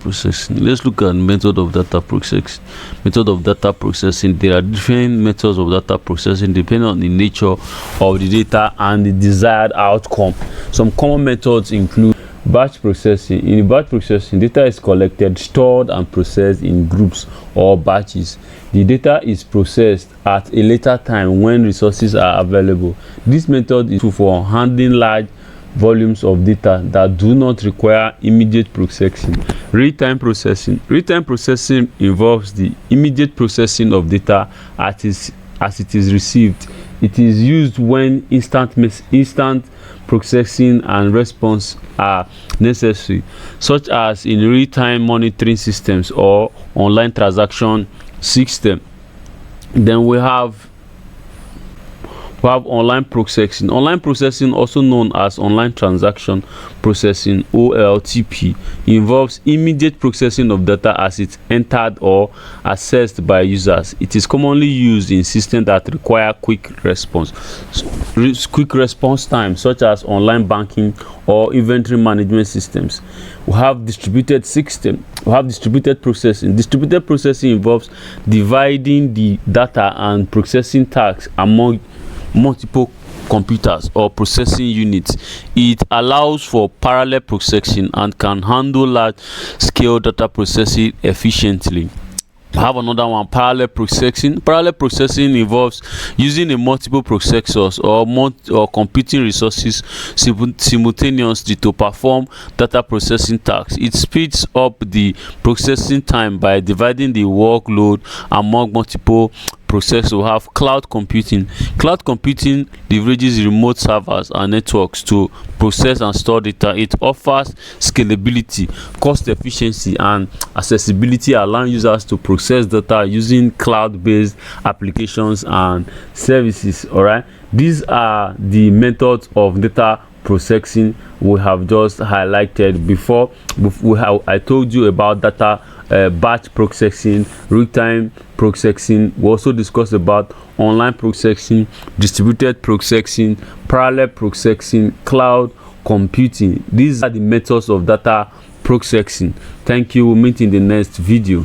processing. Let's look at method of data processing. Method of data processing. There are different methods of data processing depending on the nature of the data and the desired outcome. Some common methods include batch processing. In batch processing, data is collected, stored, and processed in groups or batches. The data is processed at a later time when resources are available. This method is useful for handling large volumes of data that do not require immediate processing. Real-time processing. Real-time processing involves the immediate processing of data as it is received. It is used when instant processing and response are necessary, such as in real-time monitoring systems or online transaction system. Then we have online processing. Online processing, also known as online transaction processing (OLTP), involves immediate processing of data as it's entered or accessed by users. It is commonly used in systems that require quick response time, such as online banking or inventory management systems. We have distributed system. We have distributed processing. Distributed processing involves dividing the data and processing tasks among multiple computers or processing units. It allows for parallel processing and can handle large scale data processing efficiently. I have another one, parallel processing. Parallel processing involves using a multiple processors or computing resources simultaneously to perform data processing tasks. It speeds up the processing time by dividing the workload among multiple processors. We have cloud computing. Cloud computing leverages remote servers and networks to process and store data. It offers scalability, cost efficiency, and accessibility, allowing users to process data using cloud-based applications and services. All right, these are the methods of data processing we have just highlighted before. I told you about data batch processing, real-time processing. We also discussed about online processing, distributed processing, parallel processing, cloud computing. These are the methods of data processing. Thank you. We'll meet in the next video.